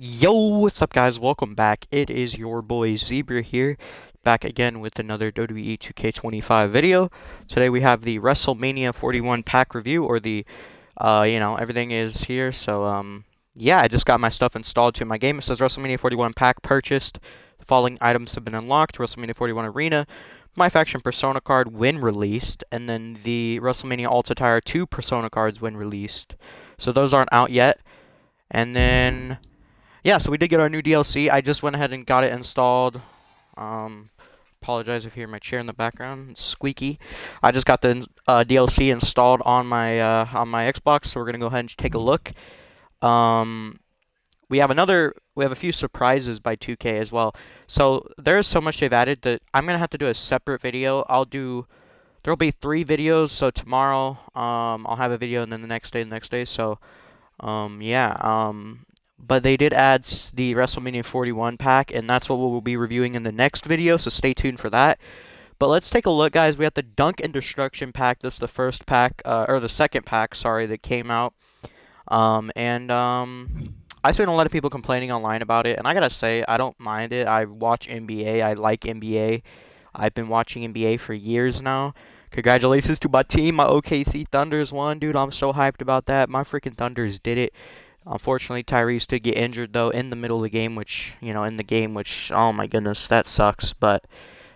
Yo, what's up guys? Welcome back. It is your boy Zebra here, back again with another WWE 2K25 video. Today we have the Wrestlemania 41 pack review, or the, everything is here. Yeah, I just got my stuff installed to my game. It says Wrestlemania 41 pack purchased. The following items have been unlocked: Wrestlemania 41 Arena, My Faction Persona card when released, and then the Wrestlemania Alt Attire 2 Persona cards when released. So those aren't out yet. And then yeah, so we did get our new DLC. I just went ahead and got it installed. Um, Apologize if you hear my chair in the background. It's squeaky. I just got the DLC installed on my Xbox, so we're gonna go ahead and take a look. Um, we have a few surprises by 2K as well. So there's so much they've added that I'm gonna have to do a separate video. There'll be 3 videos. So tomorrow, I'll have a video, and then the next day. So, yeah. But they did add the WrestleMania 41 pack, and that's what we'll be reviewing in the next video, so stay tuned for that. But let's take a look, guys. We have the Dunk and Destruction pack. This is the first pack, or the second pack, sorry, that came out. I've seen a lot of people complaining online about it, and I gotta say, I don't mind it. I watch NBA. I like NBA. I've been watching NBA for years now. Congratulations to my team. My OKC Thunders won, dude. I'm so hyped about that. My freaking Thunders did it. Unfortunately, Tyrese did get injured, though, in the middle of the game, which, oh my goodness, that sucks. But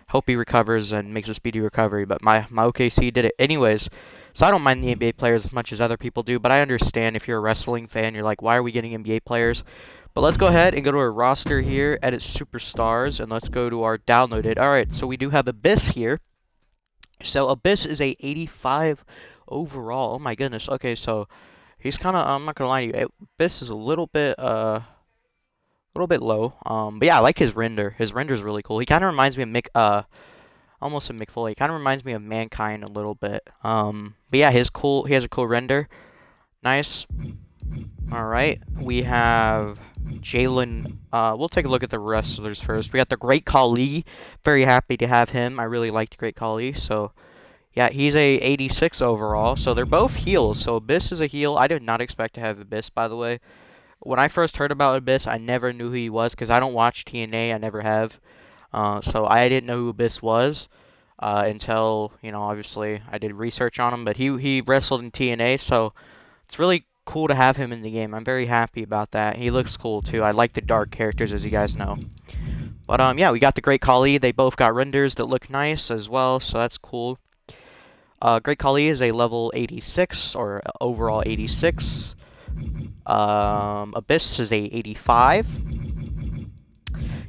hope he recovers and makes a speedy recovery. But my OKC did it anyways. So I don't mind the NBA players as much as other people do, but I understand if you're a wrestling fan, you're like, why are we getting NBA players? But let's go ahead and go to our roster here, edit superstars, and let's go to our downloaded. Alright, so we do have Abyss here. So Abyss is a 85 overall. Oh my goodness. Okay, so he's kind of, I'm not gonna lie to you, Abyss is a little bit low. But yeah, I like his render. His render is really cool. He kind of reminds me of almost a Mick Foley. He kind of reminds me of Mankind a little bit. But yeah, he has a cool render. Nice. All right, we have Jalen. We'll take a look at the wrestlers first. We got the Great Khali. Very happy to have him. I really liked Great Khali, so. Yeah, he's a 86 overall, so they're both heels. So Abyss is a heel. I did not expect to have Abyss, by the way. When I first heard about Abyss, I never knew who he was because I don't watch TNA. I never have. So I didn't know who Abyss was until, obviously I did research on him. But he wrestled in TNA, so it's really cool to have him in the game. I'm very happy about that. He looks cool, too. I like the dark characters, as you guys know. But, yeah, we got the Great Khali. They both got renders that look nice as well, so that's cool. Great Khali is a level 86, or overall 86. Abyss is a 85.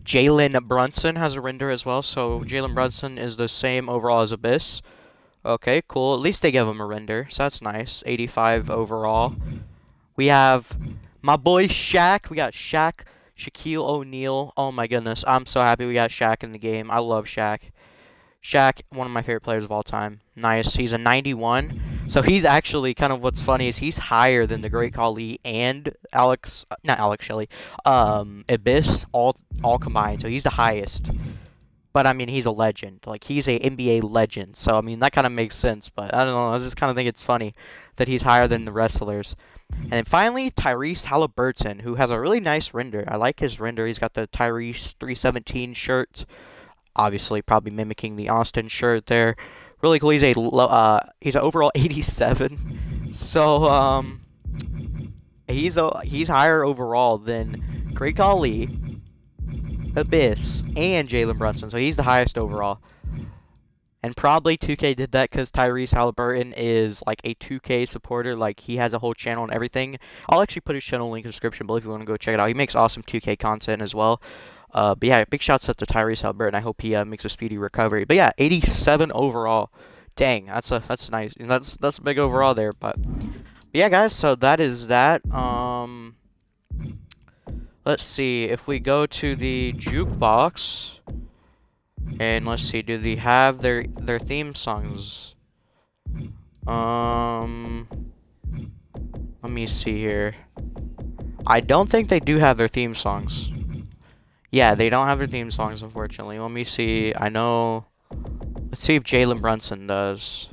Jalen Brunson has a render as well, so Jalen Brunson is the same overall as Abyss. Okay, cool. At least they give him a render, so that's nice. 85 overall. We have my boy Shaq. We got Shaq, Shaquille O'Neal. Oh my goodness, I'm so happy we got Shaq in the game. I love Shaq. Shaq, one of my favorite players of all time. Nice. He's a 91. So he's actually, kind of what's funny is he's higher than the Great Khali and not Alex Shelley, Abyss, all combined. So he's the highest. But I mean, he's a legend. Like, he's a NBA legend. So I mean, that kind of makes sense. But I don't know. I just kind of think it's funny that he's higher than the wrestlers. And then finally, Tyrese Halliburton, who has a really nice render. I like his render. He's got the Tyrese 317 shirt. Obviously, probably mimicking the Austin shirt there. Really cool. He's an overall 87. So he's higher overall than Great Khali, Abyss, and Jalen Brunson. So he's the highest overall. And probably 2K did that because Tyrese Halliburton is like a 2K supporter. Like, he has a whole channel and everything. I'll actually put his channel link in the description below if you want to go check it out. He makes awesome 2K content as well. But yeah, big shouts out to Tyrese Halliburton. I hope he makes a speedy recovery. But yeah, 87 overall. Dang, that's nice. That's a big overall there. But yeah, guys. So that is that. Let's see if we go to the jukebox, and let's see, do they have their theme songs? Let me see here. I don't think they do have their theme songs. Yeah, they don't have their theme songs, unfortunately. Let me see. I know. Let's see if Jalen Brunson does.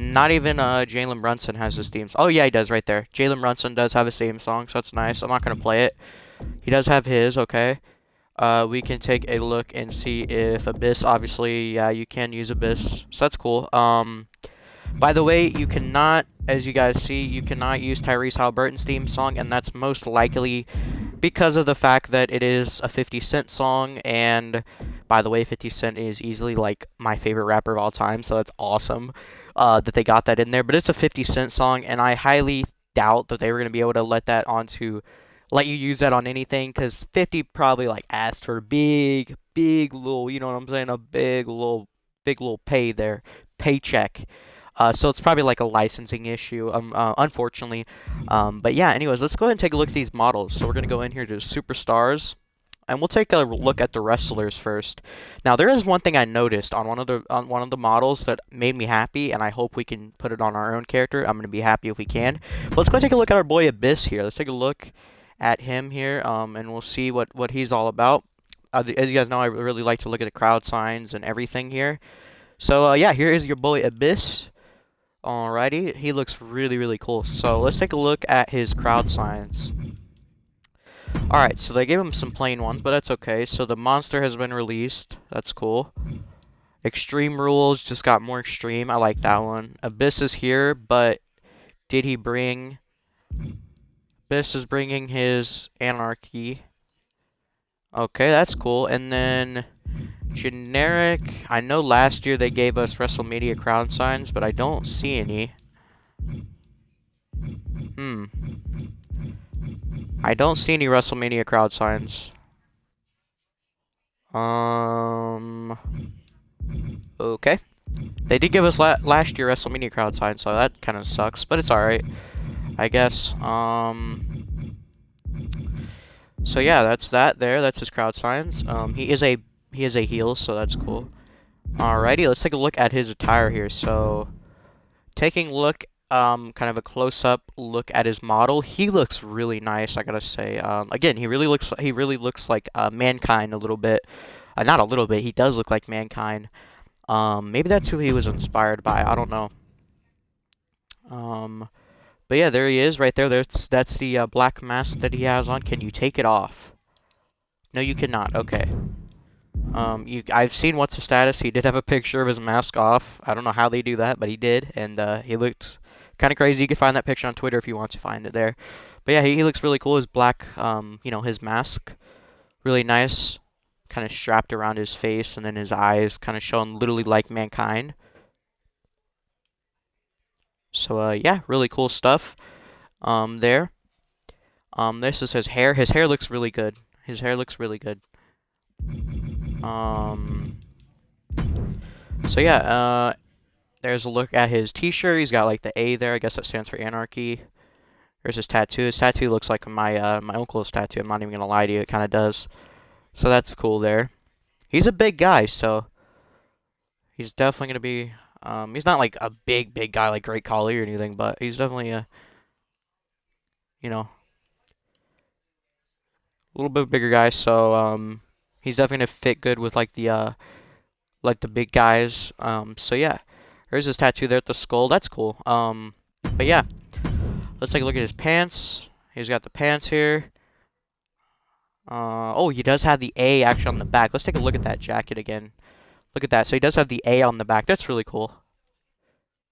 Not even Jalen Brunson has his theme. Oh yeah, he does right there. Jalen Brunson does have his theme song, so that's nice. I'm not gonna play it. He does have his, okay. We can take a look and see if Abyss, obviously, yeah, you can use Abyss, so that's cool. By the way, you cannot, as you guys see, you cannot use Tyrese Halliburton's theme song, and that's most likely because of the fact that it is a 50 Cent song, and by the way, 50 Cent is easily, like, my favorite rapper of all time, so that's awesome that they got that in there, but it's a 50 Cent song, and I highly doubt that they were going to be able to let you use that on anything, because 50 probably, like, asked for a big little, you know what I'm saying, a big little paycheck. So it's probably like a licensing issue, unfortunately. But yeah, anyways, let's go ahead and take a look at these models. So we're going to go in here to Superstars, and we'll take a look at the wrestlers first. Now, there is one thing I noticed on one of the models that made me happy, and I hope we can put it on our own character. I'm going to be happy if we can. But let's go take a look at our boy Abyss here. Let's take a look at him here, and we'll see what he's all about. As you guys know, I really like to look at the crowd signs and everything here. So yeah, here is your boy Abyss. Alrighty, he looks really cool. So let's take a look at his crowd signs. Alright, so they gave him some plain ones, but that's okay. So the monster has been released. That's cool. Extreme Rules just got more extreme. I like that one. Abyss is here, but did he bring... Abyss is bringing his Anarchy. Okay, that's cool. And then... Generic, I know last year they gave us Wrestlemania crowd signs, but I don't see any. I don't see any Wrestlemania crowd signs. Okay. They did give us last year Wrestlemania crowd signs, so that kind of sucks, but it's alright, I guess. So yeah, that's that there. That's his crowd signs. He is a heel, so that's cool. Alrighty, let's take a look at his attire here. So, taking a look, kind of a close-up look at his model. He looks really nice, I gotta say. Again, he really looks like Mankind a little bit. Not a little bit. He does look like Mankind. Maybe that's who he was inspired by. I don't know. But yeah, there he is, right there. That's the black mask that he has on. Can you take it off? No, you cannot. Okay. I've seen what's the status. He did have a picture of his mask off. I don't know how they do that, but he did, and he looked kind of crazy. You can find that picture on Twitter if you want to find it there. But yeah, he looks really cool. His black, you know, his mask, really nice, kind of strapped around his face, and then his eyes kind of showing literally like Mankind. So yeah, really cool stuff. There. This is his hair. His hair looks really good. His hair looks really good. So yeah, there's a look at his t-shirt. He's got like the A there. I guess that stands for Anarchy. There's his tattoo. His tattoo looks like my my uncle's tattoo. I'm not even gonna lie to you. It kind of does. So that's cool there. He's a big guy, so he's definitely gonna be. He's not like a big guy like Great Khali or anything, but he's definitely a, you know, a little bit bigger guy. So he's definitely gonna fit good with like the big guys. So yeah, there's his tattoo there at the skull. That's cool. But yeah, let's take a look at his pants. He's got the pants here. Oh, he does have the A actually on the back. Let's take a look at that jacket again. Look at that. So he does have the A on the back. That's really cool.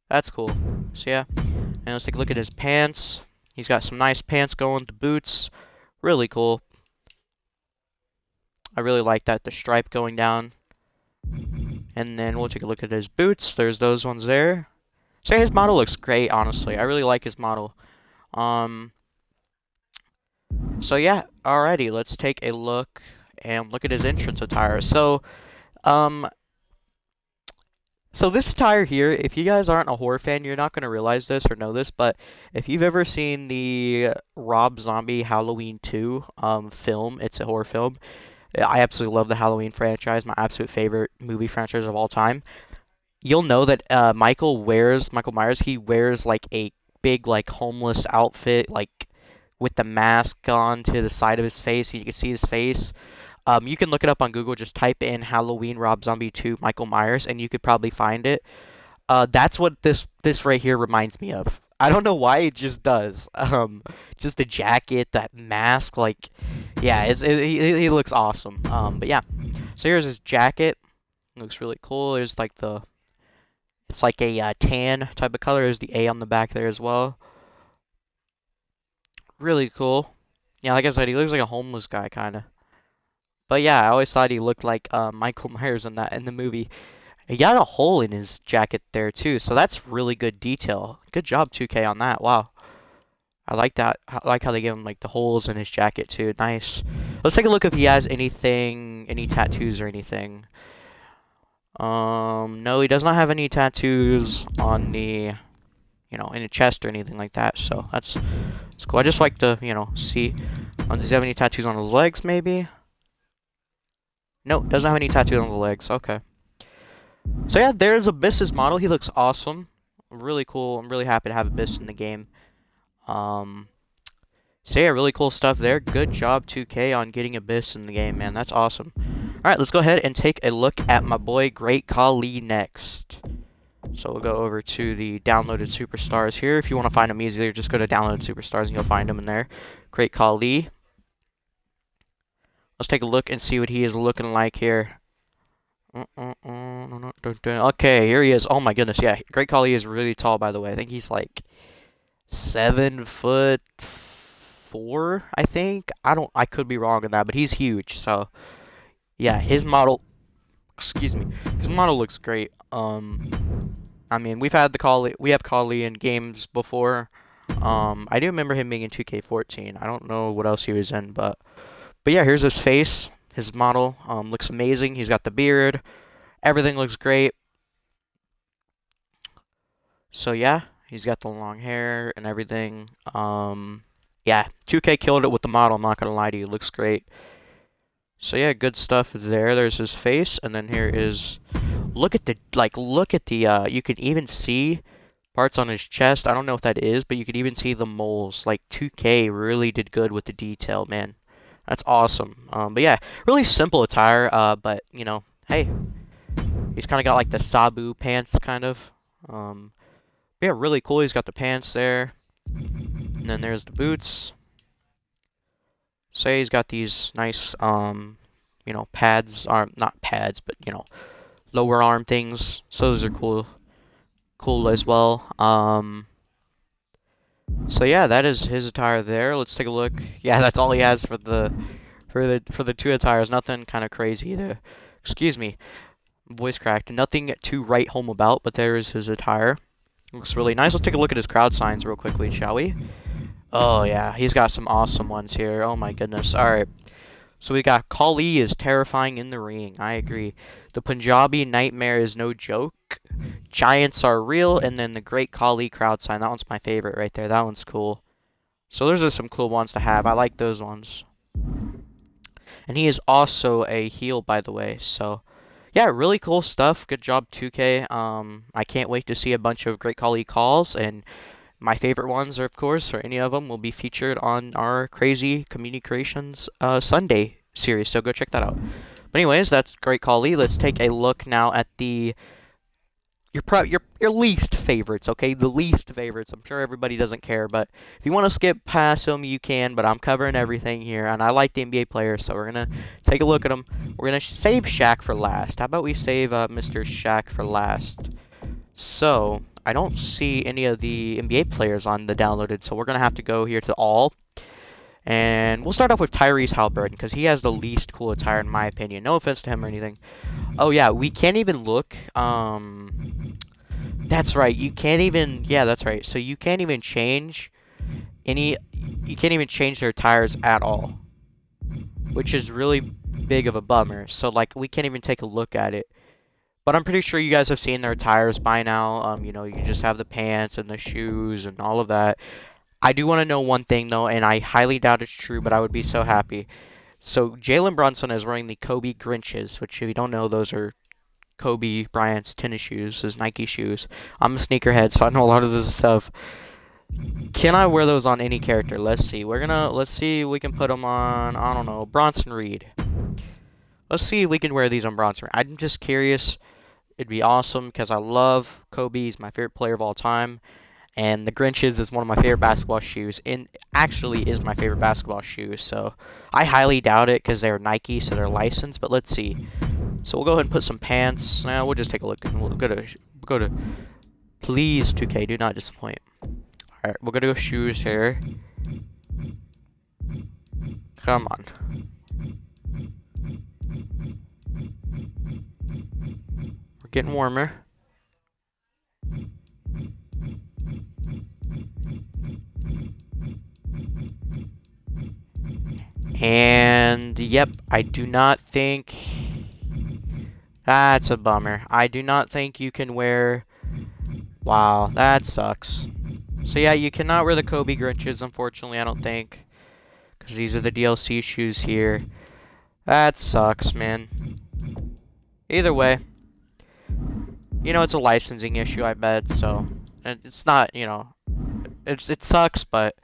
That's cool. So yeah, and let's take a look at his pants. He's got some nice pants going, the boots. Really cool. I really like that, the stripe going down. And then we'll take a look at his boots. There's those ones there. So his model looks great, honestly. I really like his model. So yeah, alrighty, let's take a look and look at his entrance attire. So this attire here, if you guys aren't a horror fan, you're not going to realize this or know this, but if you've ever seen the Rob Zombie Halloween 2 film, it's a horror film. I absolutely love the Halloween franchise, my absolute favorite movie franchise of all time. You'll know that Michael Myers, he wears like a big like homeless outfit, like with the mask on to the side of his face, and you can see his face. You can look it up on Google, just type in Halloween Rob Zombie 2 Michael Myers, and you could probably find it. That's what this right here reminds me of. I don't know why, it just does. Just the jacket, that mask, like, Yeah, he looks awesome. But yeah, so here's his jacket. It looks really cool. There's like it's like a tan type of color. There's the A on the back there as well. Really cool. Yeah, like I said, he looks like a homeless guy kind of. But yeah, I always thought he looked like Michael Myers in the movie. He got a hole in his jacket there too, so that's really good detail. Good job, 2K, on that. Wow. I like that. I like how they give him like the holes in his jacket too. Nice. Let's take a look if he has anything, any tattoos or anything. No, he does not have any tattoos on the, in the chest or anything like that. So that's cool. I just like to, see. Does he have any tattoos on his legs? Maybe. No, doesn't have any tattoos on the legs. Okay. So yeah, there's Abyss's model. He looks awesome. Really cool. I'm really happy to have Abyss in the game. So yeah, really cool stuff there. Good job, 2K, on getting Abyss in the game, man. That's awesome. Alright, let's go ahead and take a look at my boy Great Khali next. So we'll go over to the downloaded superstars here. If you want to find them easier, just go to downloaded superstars and you'll find them in there. Great Khali. Let's take a look and see what he is looking like here. Okay, here he is. Oh my goodness, yeah. Great Khali is really tall, by the way. I think he's like 7'4", I think. I could be wrong on that, but he's huge. So yeah, his model, excuse me, his model looks great. I mean, we have Khali in games before. I do remember him being in 2K14. I don't know what else he was in, but yeah, here's his face. His model looks amazing. He's got the beard. Everything looks great. So yeah, he's got the long hair and everything. Yeah, 2K killed it with the model. I'm not gonna lie to you. It looks great. So yeah, good stuff there. There's his face, and then here is, look at the you can even see parts on his chest. I don't know what that is, but you can even see the moles. Like 2K really did good with the detail, man. That's awesome. But yeah, really simple attire. But hey, he's kind of got like the Sabu pants, kind of. Yeah, really cool. He's got the pants there, and then there's the boots. Say he's got these nice, pads, not pads, but, lower arm things. So those are cool as well. So yeah, that is his attire there. Let's take a look. Yeah, that's all he has for the two attires. Nothing kind of crazy there. Excuse me, voice cracked. Nothing to write home about, but there is his attire. Looks really nice. Let's take a look at his crowd signs real quickly, shall we? Oh yeah, he's got some awesome ones here. Oh my goodness. Alright. So we got Khali is terrifying in the ring. I agree. The Punjabi Nightmare is no joke. Giants are real. And then the Great Khali crowd sign. That one's my favorite right there. That one's cool. So those are some cool ones to have. I like those ones. And he is also a heel, by the way. So yeah, really cool stuff. Good job, 2K. I can't wait to see a bunch of Great Khali calls, and my favorite ones, of course, or any of them, will be featured on our Crazy Community Creations Sunday series, so go check that out. But anyways, that's Great Khali. Let's take a look now at your least favorites, okay? The least favorites. I'm sure everybody doesn't care, but if you want to skip past them, you can, but I'm covering everything here, and I like the NBA players, so we're going to take a look at them. We're going to save Shaq for last. How about we save Mr. Shaq for last? So I don't see any of the NBA players on the downloaded, so we're going to have to go here to all. And we'll start off with Tyrese Halliburton, because he has the least cool attire, in my opinion. No offense to him or anything. Oh, yeah, we can't even look. That's right, you can't even, yeah, that's right. So you can't even change you can't even change their tires at all, which is really big of a bummer. So, like, we can't even take a look at it. But I'm pretty sure you guys have seen their tires by now. You just have the pants and the shoes and all of that. I do want to know one thing, though, and I highly doubt it's true, but I would be so happy. So, Jalen Brunson is wearing the Kobe Grinches, which, if you don't know, those are Kobe Bryant's tennis shoes, his Nike shoes. I'm a sneakerhead, so I know a lot of this stuff. Can I wear those on any character? Let's see. Let's see if we can put them on, I don't know, Bronson Reed. Let's see if we can wear these on Bronson Reed. I'm just curious. It'd be awesome because I love Kobe. He's my favorite player of all time. And the Grinch's is one of my favorite basketball shoes, and actually is my favorite basketball shoe. So I highly doubt it because they're Nike, so they're licensed. But let's see. So we'll go ahead and put some pants. Now we'll just take a look, and we'll go to. Please, 2K, do not disappoint. All right, we're gonna go shoes here. Come on. We're getting warmer. And, yep, I do not think... That's a bummer. I do not think you can wear... Wow, that sucks. So, yeah, you cannot wear the Kobe Grinches, unfortunately, I don't think. Because these are the DLC shoes here. That sucks, man. Either way. You know, it's a licensing issue, I bet, so... It's not, you know... It sucks, but...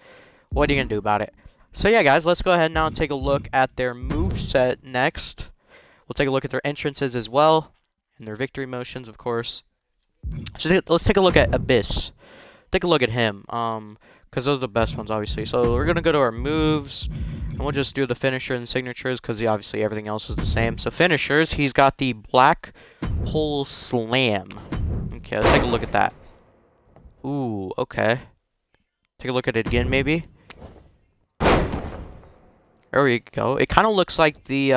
What are you gonna do about it? So yeah, guys, let's go ahead now and take a look at their moveset next. We'll take a look at their entrances as well, and their victory motions, of course. So let's take a look at Abyss. Take a look at him, because those are the best ones, obviously. So we're gonna go to our moves, and we'll just do the finisher and signatures, because obviously everything else is the same. So finishers, he's got the Black Hole Slam. Okay, let's take a look at that. Ooh, okay. Take a look at it again, maybe. There we go. It kind of looks like the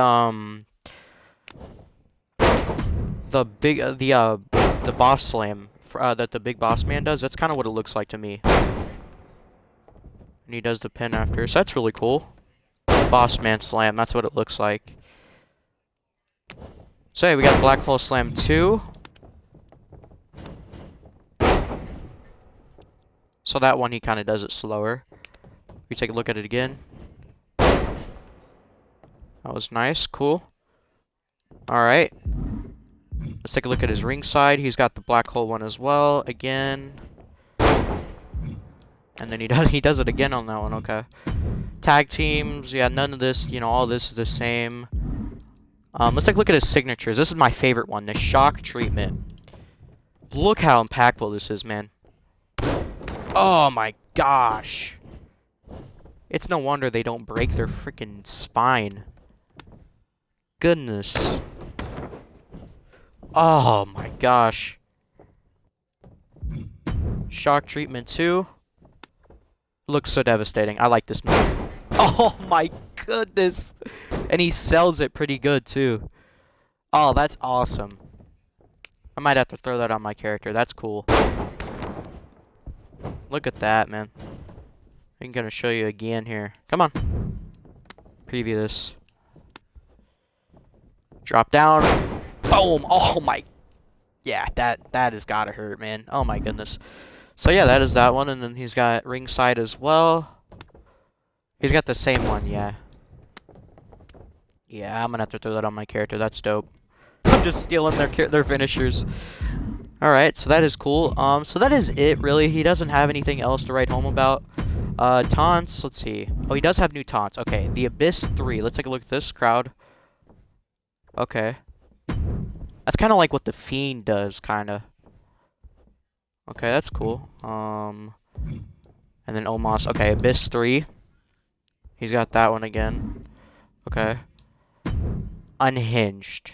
boss slam that the big boss man does. That's kind of what it looks like to me. And he does the pin after, so that's really cool. Boss man slam. That's what it looks like. So yeah, we got Black Hole Slam 2. So that one he kind of does it slower. We take a look at it again. That was nice, cool. Alright. Let's take a look at his ringside. He's got the black hole one as well, again. And then he does it again on that one, okay. Tag teams, yeah, none of this, you know, all this is the same. Let's take a look at his signatures. This is my favorite one, the shock treatment. Look how impactful this is, man. Oh my gosh. It's no wonder they don't break their freaking spine. Goodness. Oh my gosh. Shock treatment 2. Looks so devastating. I like this move. Oh my goodness. And he sells it pretty good too. Oh, that's awesome. I might have to throw that on my character. That's cool. Look at that, man. I'm gonna show you again here. Come on. Preview this. Drop down. Boom. Oh my. Yeah, that has gotta hurt, man. Oh my goodness. So yeah, that is that one, and then he's got ringside as well. He's got the same one, yeah. Yeah, I'm gonna have to throw that on my character. That's dope. I'm just stealing their finishers. All right, so that is cool. So that is it, really. He doesn't have anything else to write home about. Taunts. Let's see. Oh, he does have new taunts. Okay, the Abyss 3. Let's take a look at this crowd. Okay. That's kind of like what the Fiend does, kind of. Okay, that's cool. And then Omos. Okay, Abyss 3. He's got that one again. Okay. Unhinged.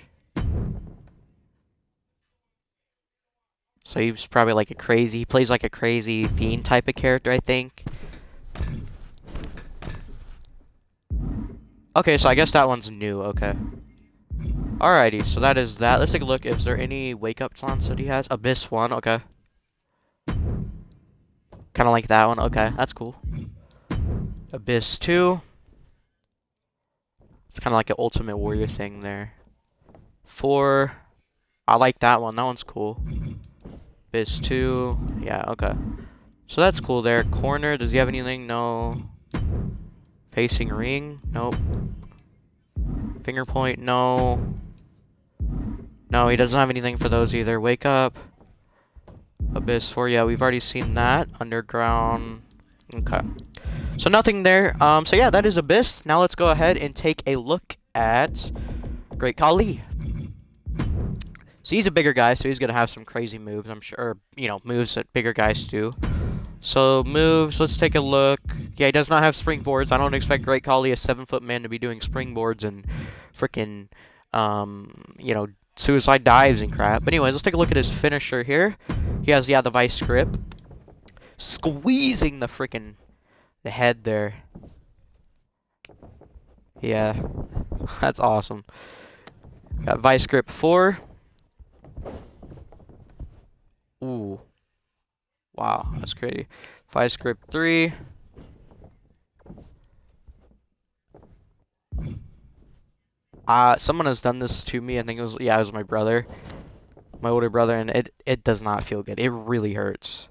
So he's probably like a crazy... He plays like a crazy Fiend type of character, I think. Okay, so I guess that one's new. Okay. Alrighty, so that is that. Let's take a look. Is there any wake-up taunts that he has? Abyss 1, okay. Kind of like that one. Okay, that's cool. Abyss 2. It's kind of like an Ultimate Warrior thing there. 4. I like that one. That one's cool. Abyss 2. Yeah, okay. So that's cool there. Corner. Does he have anything? No. Facing ring? Nope. Finger point? No. No, he doesn't have anything for those either. Wake up. Abyss 4. Yeah, we've already seen that. Underground. Okay. So nothing there. So yeah, that is Abyss. Now let's go ahead and take a look at Great Khali. So he's a bigger guy, so he's gonna have some crazy moves, I'm sure. Or, you know, moves that bigger guys do. So moves, let's take a look. Yeah, he does not have springboards. I don't expect Great Khali, a 7-foot man, to be doing springboards and freaking, you know, suicide dives and crap. But anyways, let's take a look at his finisher here. He has, yeah, the vice grip. Squeezing the freaking, the head there. Yeah, that's awesome. Got vice grip 4. Ooh. Wow, that's crazy. Vice grip 3. Someone has done this to me. I think it was my brother. My older brother, and it does not feel good. It really hurts.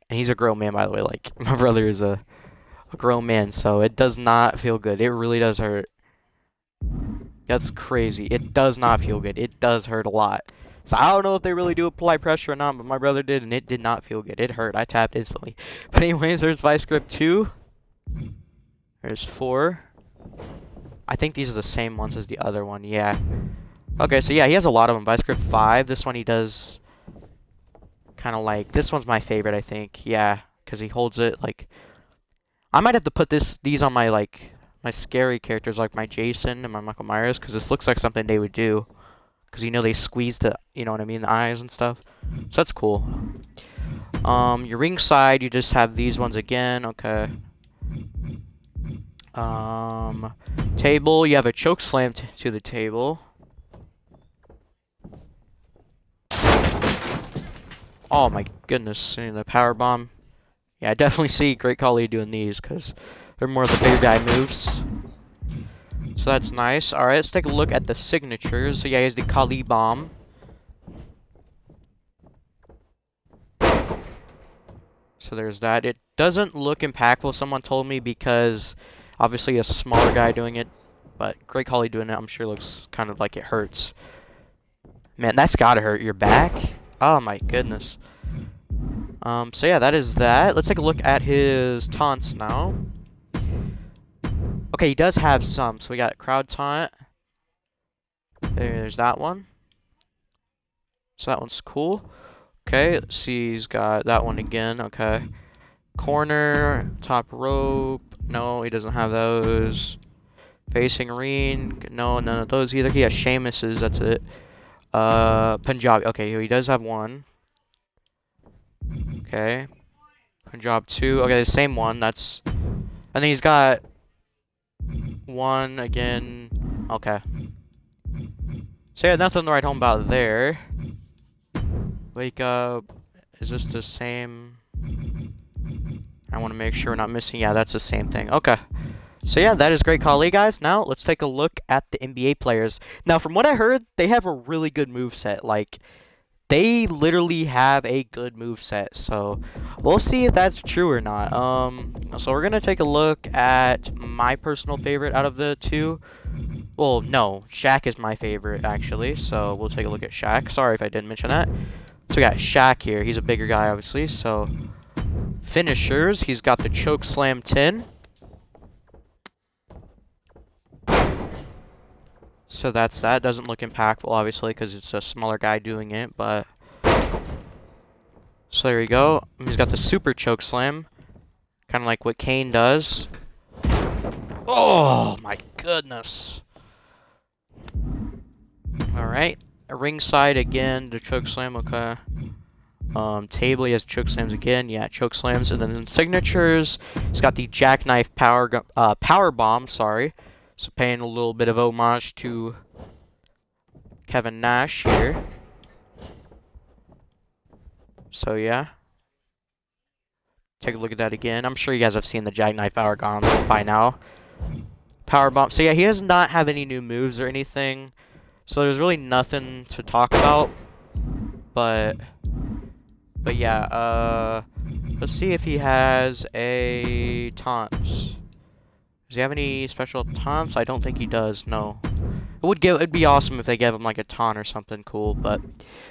And he's a grown man, by the way. Like, my brother is a grown man, so it does not feel good. It really does hurt. That's crazy. It does not feel good. It does hurt a lot. So I don't know if they really do apply pressure or not, but my brother did, and it did not feel good. It hurt. I tapped instantly. But anyways, there's vice grip 2. There's 4. I think these are the same ones as the other one. Yeah. Okay, so yeah, he has a lot of them. Vice grip 5. This one he does kind of like... This one's my favorite, I think. Yeah, because he holds it like... I might have to put these on my, like... my scary characters, like my Jason and my Michael Myers, because this looks like something they would do. Because, you know, they squeeze the, you know what I mean, the eyes and stuff. So that's cool. Your ringside, you just have these ones again. Okay. Table, you have a choke slam to the table. Oh my goodness, seeing the power bomb. Yeah, I definitely see Great Khali doing these, because they're more of the bigger guy moves. So that's nice. Alright, let's take a look at the signatures. So yeah, here's the Khali bomb. So there's that. It doesn't look impactful, someone told me, because obviously a smaller guy doing it. But Great Khali doing it, I'm sure looks kind of like it hurts. Man, that's gotta hurt your back. Oh my goodness. So yeah, that is that. Let's take a look at his taunts now. Okay, he does have some. So we got crowd taunt. There's that one. So that one's cool. Okay, let's see, he's got that one again. Okay. Corner, top rope. No, he doesn't have those. Facing ring. No, none of those either. He has Sheamus's, that's it. Punjabi. Okay, he does have one. Okay. Punjab 2. Okay, the same one. That's... And then he's got... one again. Okay. So yeah, nothing to write home about there. Wake up. Is this the same? I want to make sure we're not missing. Yeah, that's the same thing. Okay. So yeah, that is Great Khali, guys. Now, let's take a look at the NBA players. Now, from what I heard, they have a really good moveset. Like, they literally have a good moveset. So, we'll see if that's true or not. So we're going to take a look at my personal favorite out of the two. Well, no. Shaq is my favorite, actually. So, we'll take a look at Shaq. Sorry if I didn't mention that. So, we got Shaq here. He's a bigger guy, obviously. So, finishers. He's got the choke slam 10. So that's that. Doesn't look impactful, obviously, because it's a smaller guy doing it, but... So there you go. He's got the super choke slam. Kind of like what Kane does. Oh, my goodness. Alright. Ringside again, the choke slam, okay. Table, he has choke slams again. Yeah, choke slams. And then in signatures, he's got the jackknife power bomb, sorry. So paying a little bit of homage to Kevin Nash here. So yeah. Take a look at that again. I'm sure you guys have seen the jackknife power bomb by now. Power bomb. So yeah, he does not have any new moves or anything. So there's really nothing to talk about. But yeah, let's see if he has a taunts. Does he have any special taunts? I don't think he does, no. It'd be awesome if they gave him like a taunt or something cool, but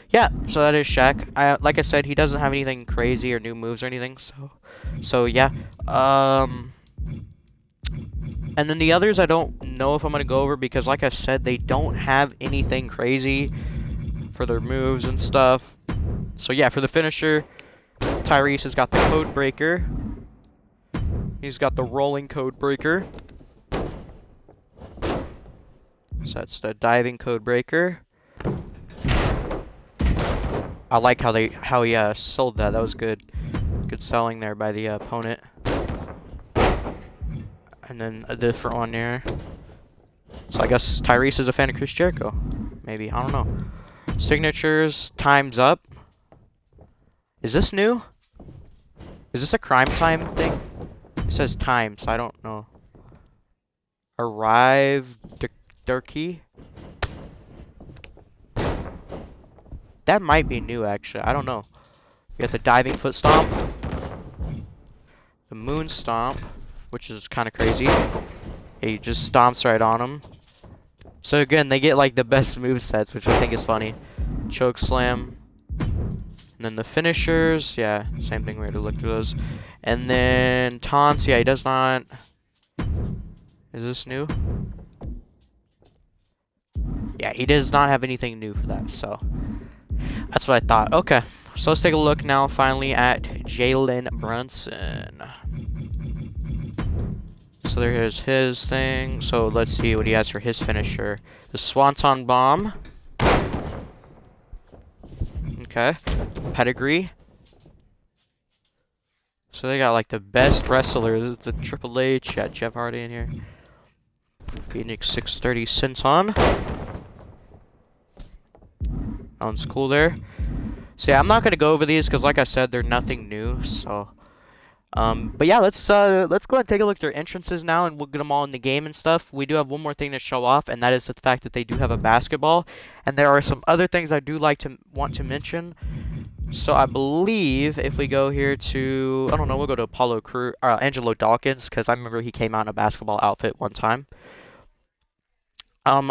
yeah, so that is Shaq. Like I said, he doesn't have anything crazy or new moves or anything, so yeah. And then the others I don't know if I'm gonna go over because like I said, they don't have anything crazy for their moves and stuff. So yeah, for the finisher, Tyrese has got the code breaker. He's got the rolling code breaker. So that's the diving code breaker. I like how he sold that. That was good. Good selling there by the opponent. And then a different one here. So I guess Tyrese is a fan of Chris Jericho. Maybe, I don't know. Signatures, time's up. Is this new? Is this a crime time thing? It says time, so I don't know. Arrive, Durkee. That might be new, actually. I don't know. You got the diving foot stomp. The moon stomp, which is kind of crazy. He just stomps right on him. So again, they get like the best move sets, which I think is funny. Choke slam. And then the finishers, yeah, same thing. We had to look through those. And then taunts, yeah, he does not. Is this new? Yeah, he does not have anything new for that, so that's what I thought. Okay, so let's take a look now finally at Jalen Brunson. So there's his thing. So let's see what he has for his finisher. The Swanton Bomb. Okay. Pedigree. So they got like the best wrestler. This is the Triple H. Got Jeff Hardy in here. Phoenix 630 Senton. That one's cool there. So yeah, I'm not gonna go over these because, like I said, they're nothing new. So, but yeah, let's go ahead and take a look at their entrances now, and we'll get them all in the game and stuff. We do have one more thing to show off, and that is the fact that they do have a basketball. And there are some other things I do want to mention. So I believe if we go here to, I don't know, we'll go to Apollo Crew, Angelo Dawkins, because I remember he came out in a basketball outfit one time.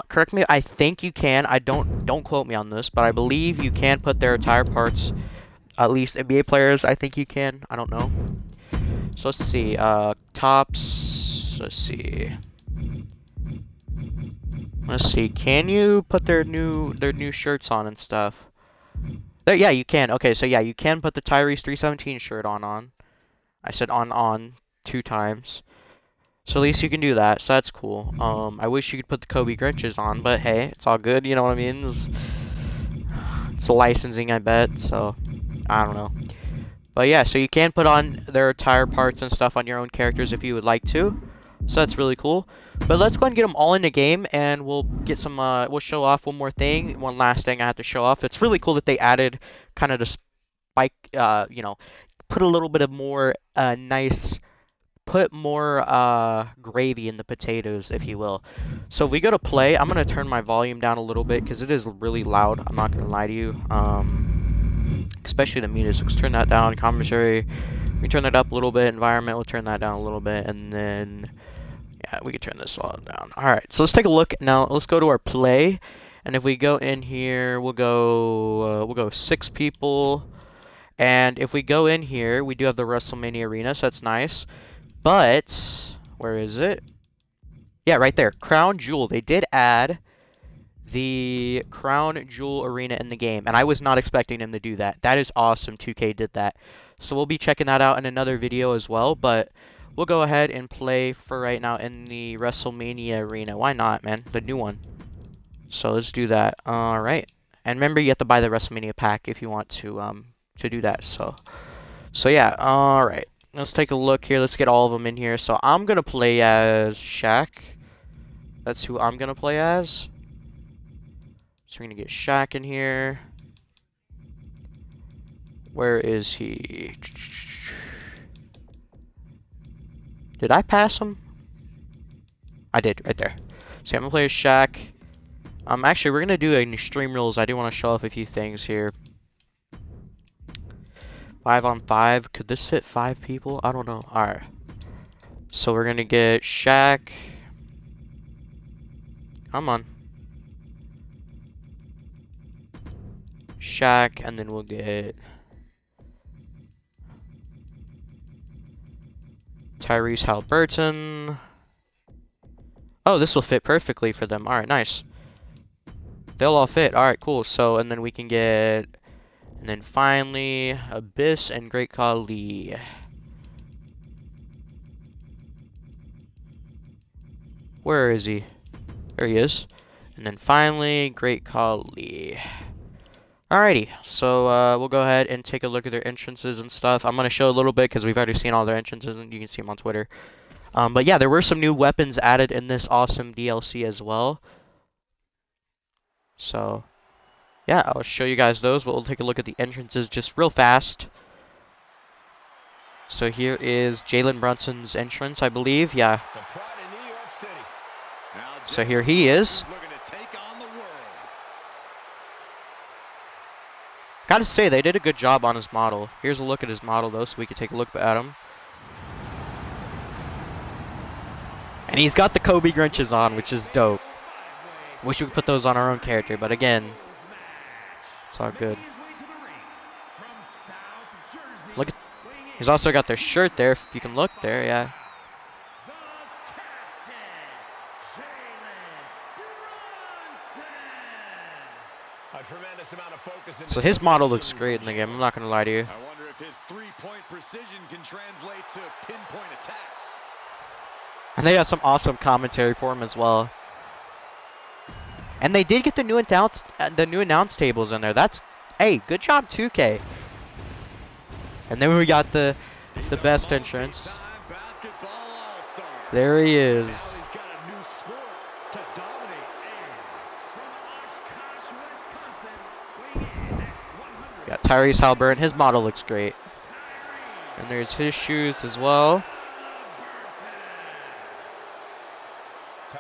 Correct me, I think you can. Don't quote me on this, but I believe you can put their attire parts, at least NBA players, I think you can. I don't know. So let's see, tops, let's see. Can you put their new shirts on and stuff? There, yeah, you can. Okay, so yeah, you can put the Tyrese 317 shirt on. I said on 2 times. So at least you can do that, so that's cool. I wish you could put the Kobe Grinches on, but hey, it's all good, you know what I mean? It's licensing, I bet, so I don't know. But yeah, so you can put on their attire parts and stuff on your own characters if you would like to. So that's really cool. But let's go ahead and get them all in the game, and we'll get some, we'll show off one more thing. One last thing I have to show off. It's really cool that they added kind of the spike, you know, put a little bit of more, put more gravy in the potatoes, if you will. So if we go to play, I'm going to turn my volume down a little bit because it is really loud. I'm not going to lie to you. Especially the music. Let's turn that down. Commentary, we turn that up a little bit. Environment, we'll turn that down a little bit. And then, yeah, we can turn this all down. Alright, so let's take a look. Now, let's go to our play. And if we go in here, we'll go 6 people. And if we go in here, we do have the Wrestlemania arena, so that's nice. But, where is it? Yeah, right there. Crown Jewel. They did add the Crown Jewel arena in the game, and I was not expecting them to do that. That is awesome. 2K did that. So we'll be checking that out in another video as well, but we'll go ahead and play for right now in the Wrestlemania arena. Why not, man? The new one. So let's do that. All right. And remember, you have to buy the Wrestlemania pack if you want to do that. So yeah. All right. Let's take a look here. Let's get all of them in here. So I'm going to play as Shaq. That's who I'm going to play as. So we're going to get Shaq in here. Where is he? Did I pass him? I did, right there. So I'm going to play as Shaq. Actually, we're going to do an Extreme Rules. I do want to show off a few things here. 5-on-5. Could this fit 5 people? I don't know. Alright. So we're going to get Shaq. Come on. Shaq, and then we'll get Tyrese Halliburton. Oh, this will fit perfectly for them. Alright, nice. They'll all fit. Alright, cool. So, and then we can get And then finally, Abyss and Great Khali. Where is he? There he is. And then finally, Great Khali. Alrighty, so we'll go ahead and take a look at their entrances and stuff. I'm going to show a little bit because we've already seen all their entrances and you can see them on Twitter. But yeah, there were some new weapons added in this awesome DLC as well. So, yeah, I'll show you guys those, but we'll take a look at the entrances just real fast. So here is Jalen Brunson's entrance, I believe. Yeah. So here he is. Gotta say, they did a good job on his model. Here's a look at his model, though, so we can take a look at him. And he's got the Kobe Grinches on, which is dope. Wish we could put those on our own character, but again, it's all good. Look at, he's also got their shirt there, if you can look there, yeah. So his model looks great in the game, I'm not gonna lie to you. I wonder if his three-point precision can translate to pinpoint attacks. And they got some awesome commentary for him as well. And they did get the new announce tables in there. That's, hey, good job 2K. And then we got the best entrance. There he is. Got Tyrese Halliburton. His model looks great. And there's his shoes as well.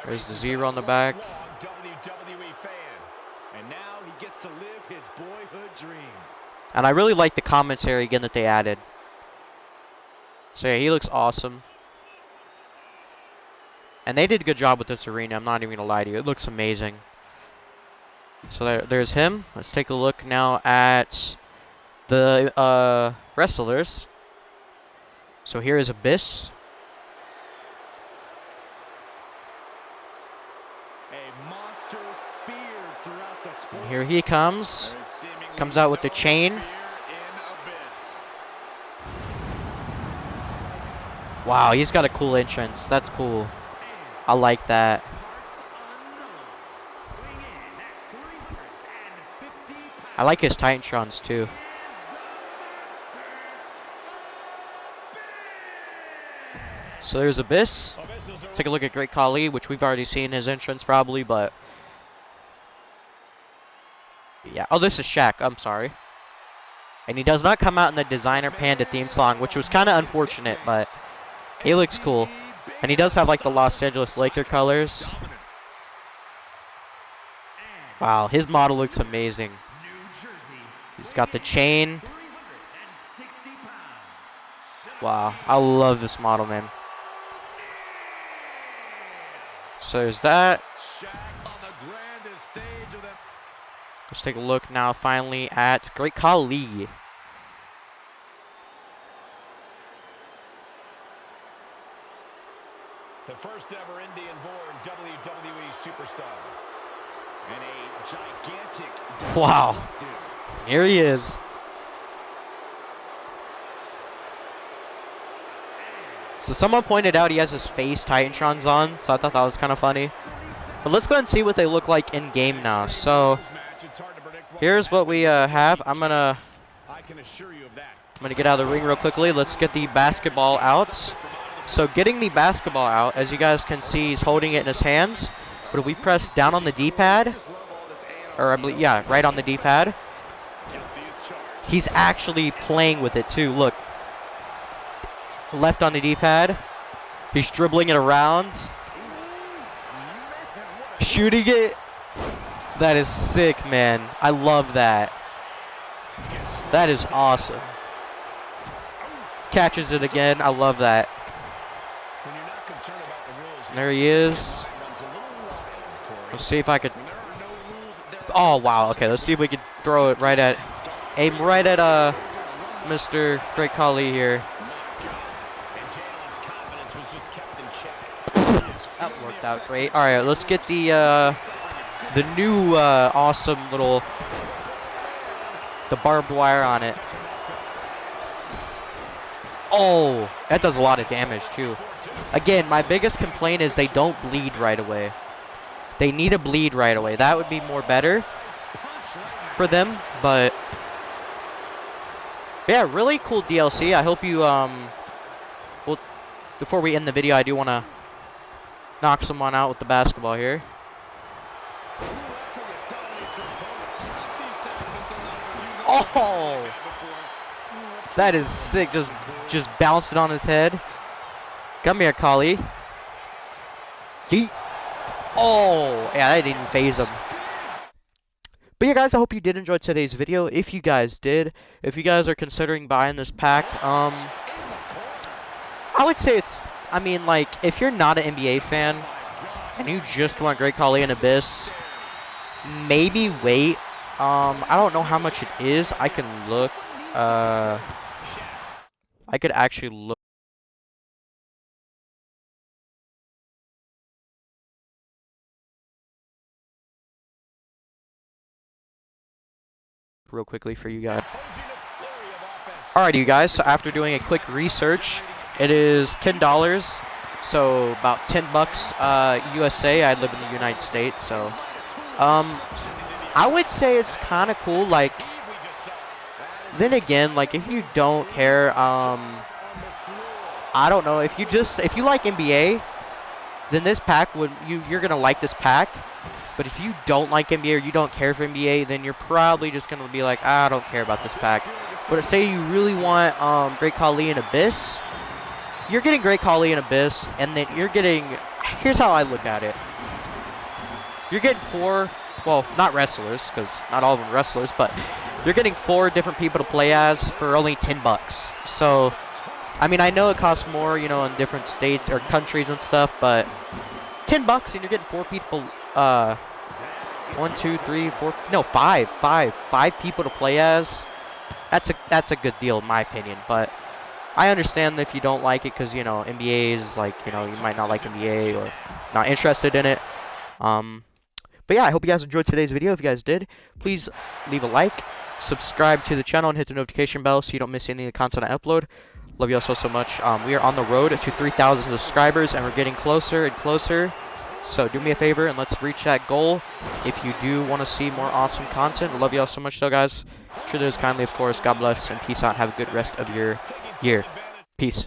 There's the zero on the back. WWE fan, and now he gets to live his boyhood dream. And I really like the commentary again that they added. So yeah, he looks awesome. And they did a good job with this arena, I'm not even gonna lie to you. It looks amazing. So there's him. Let's take a look now at the wrestlers. So here is Abyss. And here he comes. Comes out with the chain. Wow, he's got a cool entrance. That's cool. I like that. I like his Titantrons too. So there's Abyss. Let's take a look at Great Khali, which we've already seen his entrance probably, but yeah. Oh, this is Shaq. I'm sorry. And he does not come out in the Designer Panda theme song, which was kind of unfortunate, but he looks cool. And he does have like the Los Angeles Laker colors. Wow, his model looks amazing. He's got the chain. Wow, I love this model, man. So there's that. Let's take a look now finally at Great Khali. The first ever Indian-born WWE superstar. And a gigantic... Wow. Here he is. So someone pointed out he has his face Titantrons on, so I thought that was kind of funny. But let's go ahead and see what they look like in game now. So here's what we have. I'm gonna get out of the ring real quickly. Let's get the basketball out. So getting the basketball out, as you guys can see, he's holding it in his hands. But if we press down on the D-pad, or I believe, yeah, right on the D-pad, he's actually playing with it too. Look, left on the D-pad, he's dribbling it around, shooting it. That is sick, man. I love that. That is awesome. Catches it again. I love that. And there he is. Let's see if I could. Oh wow. Okay. Let's see if we can throw it right at, aim right at Mr. Great Khali here. That worked out great. All right. Let's get the new awesome little the barbed wire on it. Oh, that does a lot of damage too. Again, my biggest complaint is they don't bleed right away. They need to bleed right away. That would be more better for them, but yeah, really cool DLC. I hope you, well, before we end the video, I do want to knock someone out with the basketball here. Oh! That is sick. Just bounced it on his head. Come here, Khali. Yeet. Oh, yeah, that didn't phase him. But yeah, guys, I hope you did enjoy today's video. If you guys did, if you guys are considering buying this pack, I would say it's, I mean, like, if you're not an NBA fan and you just want Great Khali and Abyss, maybe wait. I don't know how much it is. I can look. I could actually look. Real quickly for you guys. Alrighty, you guys, so after doing a quick research, it is $10, so about $10 USA. I live in the United States, so I would say it's kind of cool. Like, then again, like, if you don't care, I don't know, if you like NBA, then this pack you're gonna like this pack. But if you don't like NBA or you don't care for NBA, then you're probably just going to be like, I don't care about this pack. But say you really want Great Khali and Abyss, you're getting Great Khali and Abyss, and then you're getting, here's how I look at it. You're getting 4, well, not wrestlers, because not all of them are wrestlers, but you're getting 4 different people to play as for only $10. So, I mean, I know it costs more, you know, in different states or countries and stuff, but $10 and you're getting 4 people, 1, 2, 3, 4, no, 5 people to play as. That's a good deal in my opinion, but I understand if you don't like it because, you know, NBA is like, you know, you might not like NBA or not interested in it. But yeah, I hope you guys enjoyed today's video. If you guys did, please leave a like, subscribe to the channel, and hit the notification bell so you don't miss any of the content I upload. Love you all so much. We are on the road to 3,000 subscribers, and we're getting closer and closer. So do me a favor and let's reach that goal. If you do want to see more awesome content, love you all so much though, guys. Treat others kindly, of course. God bless and peace out. Have a good rest of your year. Peace.